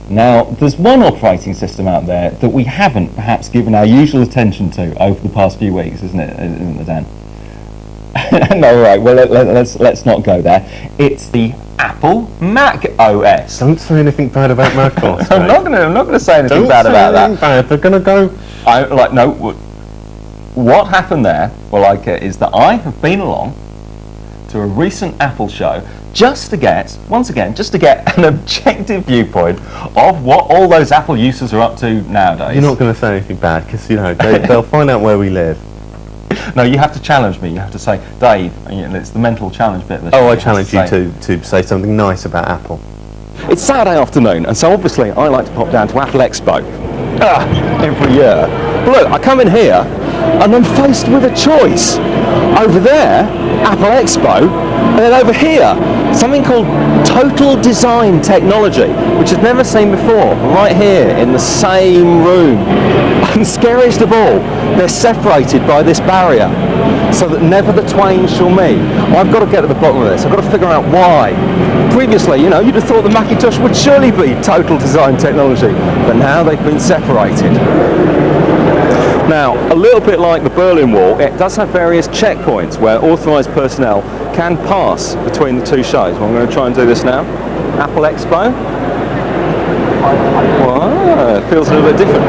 Now, there's one operating system out there that we haven't perhaps given our usual attention to over the past few weeks, isn't it, Dan? No, right. Well, let's not go there. It's the Apple Mac OS. Don't say anything bad about Mac OS. I'm not going to say anything bad about that. Bad. They're going to go. What happened there? Well, is that I have been along to a recent Apple show just to get an objective viewpoint of what all those Apple users are up to nowadays. You're not going to say anything bad because they'll find out where we live. No, you have to challenge me. You have to say, Dave, it's the mental challenge bit. I challenge you to say something nice about Apple. It's Saturday afternoon, and so obviously I like to pop down to Apple Expo every year. But look, I come in here, and I'm faced with a choice. Over there, Apple Expo, and then over here, something called Total Design Technology, which I've never seen before, right here in the same room. And scariest of all, they're separated by this barrier, so that never the twain shall meet. I've got to get to the bottom of this. I've got to figure out why. Previously, you'd have thought the Macintosh would surely be Total Design Technology, but now they've been separated. Now, a little bit like the Berlin Wall, it does have various checkpoints where authorised personnel can pass between the two shows. Well, I'm going to try and do this now. Apple Expo. Wow, it feels a little bit different.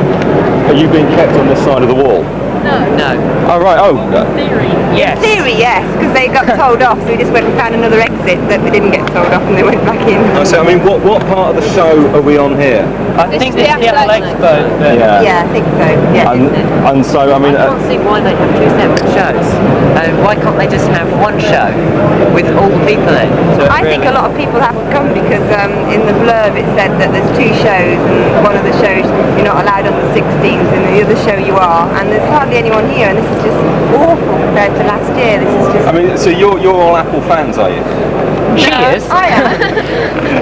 Are you being kept on this side of the wall? No. Oh, right, Theory, yes. Theory, yes, because they got told off, so we just went and found another exit, but we didn't get told off and they went back in. So, what part of the show are we on here? I think this is the Apple Expo. Yeah, I think so, yeah. And so, I can't see why they have two separate shows. Why can't they just have one show with all the people in? So I think a lot of people have to come because in the blurb it said that there's two shows, and one of the shows you're not allowed on the 16th, and the other show you are, and there's hardly anyone here, and this is just awful compared to last year. This is just... so you're all Apple fans, are you? She is. I am.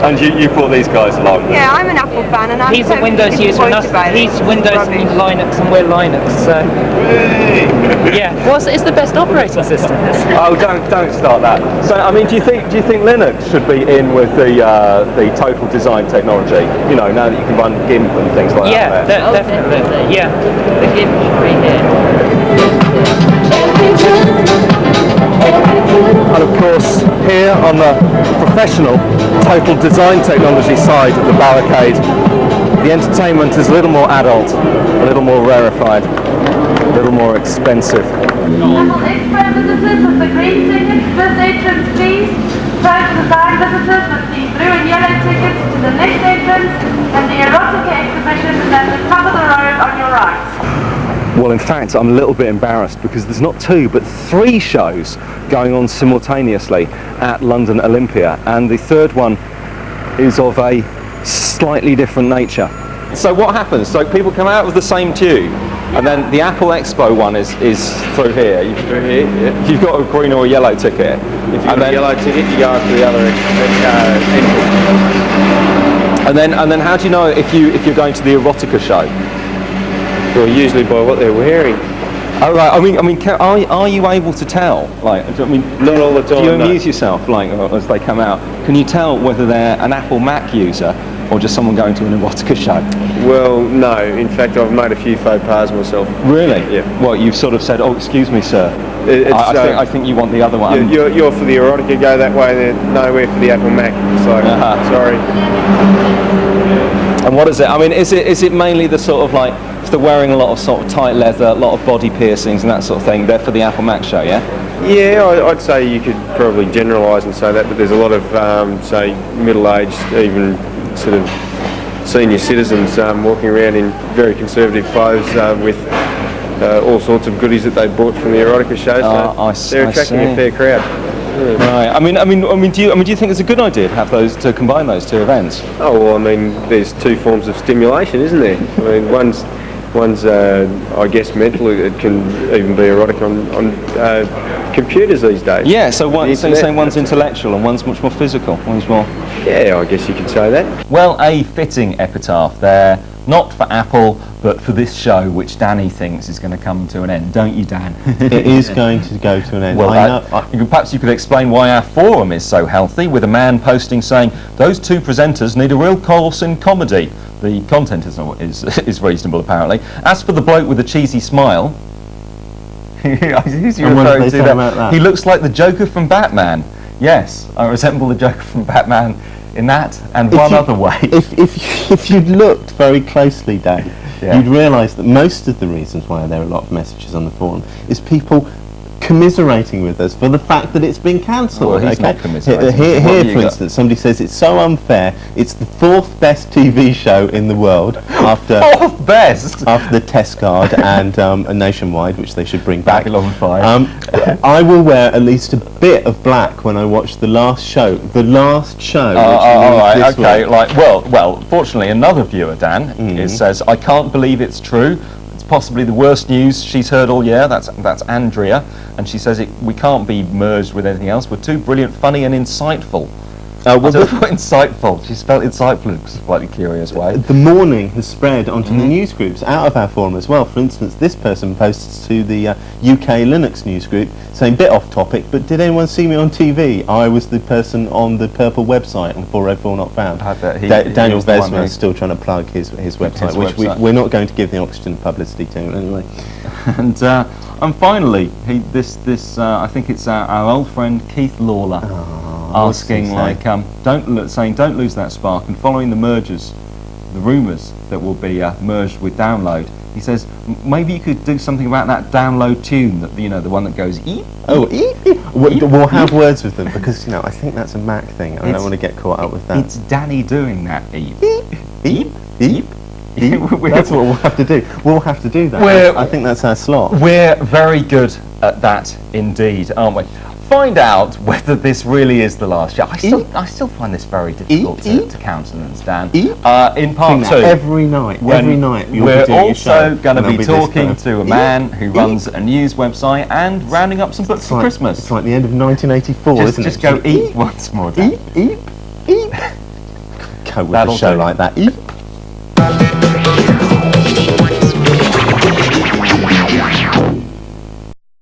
And you brought these guys along? Yeah, I'm an Apple fan, and I'm He's a Windows user, and he's Windows and Linux, and we're Linux, so... Yeah. What is the best operating system? Oh, don't start that. So, do you think Linux should be in with the Total Design Technology? Now that you can run GIMP and things like that. Yeah, definitely. Yeah. The GIMP should be here. And of course, here on the professional Total Design Technology side of the barricade, the entertainment is a little more adult, a little more rarefied, a little more expensive. Apple Expo visitors with the green tickets, this entrance please. Total Design visitors with the blue and yellow tickets to the next entrance, and the Erotica exhibition is at the top of the road on your right. Well, in fact, I'm a little bit embarrassed because there's not 2 but 3 shows going on simultaneously at London Olympia, and the third one is of a slightly different nature. So what happens? So people come out with the same tube, and then the Apple Expo one is through here. You've got a green or a yellow ticket. If you've got a yellow ticket, you go after the other entrance. And then how do you know if you're going to the Erotica show? Well, usually by what they're wearing. Oh right. Are you able to tell? Not all the time. Do you amuse yourself as they come out? Can you tell whether they're an Apple Mac user or just someone going to an Erotica show? Well, no. In fact, I've made a few faux pas myself. Really? Yeah. Well, you've sort of said, "Oh, excuse me, sir. I think you want the other one." You're for the Erotica, go that way. They're nowhere for the Apple Mac. So sorry. And what is it? Is it mainly the sort of like, if they're wearing a lot of sort of tight leather, a lot of body piercings and that sort of thing, they're for the Apple Mac show, yeah? Yeah, I'd say you could probably generalise and say that, but there's a lot of, say, middle-aged, even sort of senior citizens walking around in very conservative clothes with all sorts of goodies that they bought from the Erotica show, so they're attracting a fair crowd. Right. Do you think it's a good idea to have to combine those two events? Oh well, there's 2 forms of stimulation, isn't there? One's I guess mental. It can even be erotic on computers these days. Yeah. So you're saying one's intellectual and one's much more physical. One's more. Yeah, I guess you could say that. Well, a fitting epitaph there. Not for Apple, but for this show, which Danny thinks is going to come to an end, don't you, Dan? It is going to go to an end. Well, perhaps you could explain why our forum is so healthy, with a man posting saying, "Those 2 presenters need a real course in comedy. the content is reasonable, apparently. As for the bloke with the cheesy smile, who's you And what did referring they to say there? about that? He looks like the Joker from Batman. Yes, I resemble the Joker from Batman in that and one other way. If you'd looked very closely, Dave, Yeah. you'd realise that most of the reasons why there are a lot of messages on the forum is people commiserating with us for the fact that it's been cancelled. Well, he's not commiserating. Here, What have you for got? instance, somebody says it's so unfair. It's the 4th best TV show in the world after Fourth best. after the Test Guard and a Nationwide, which they should bring back. Babylon 5. I will wear at least a bit of black when I watch the last show. The last show. All right, this okay. week. Like, well. Fortunately, another viewer, Dan, says, "I can't believe it's true. It's possibly the worst news she's heard all year." That's Andrea, and she says we can't be merged with anything else. We're too brilliant, funny, and insightful. I don't know what insightful. She spelled insightful in a slightly curious way. The mourning has spread onto the news groups out of our forum as well. For instance, this person posts to the UK Linux news group saying, bit off topic, but did anyone see me on TV? I was the person on the purple website on 404 Not Found. I bet he Daniel was the one Vesma who- is still trying to plug his website, which website. we're not going to give the oxygen publicity to anyway. And finally, I think it's our old friend Keith Lawler asking, like, don't lose that spark, and following the mergers, the rumours that will be merged with Download. He says maybe you could do something about that Download tune, that the one that goes eep. We'll have words with them because I think that's a Mac thing. I don't want to get caught up with that. It's Danny doing that eep. Eep, eep. That's what we'll have to do. We'll have to do that. I think that's our slot. We're very good at that indeed, aren't we? Find out whether this really is the last show. I still find this very difficult to countenance, Dan. In part 2, every night you'll we're be doing your also show, going to and be there'll talking this to a man who runs a news website and rounding up some books for Christmas. It's like the end of 1984, isn't it? Just go eep once more, Dan. Eep, eep, eep. Go with a show like that. Eep.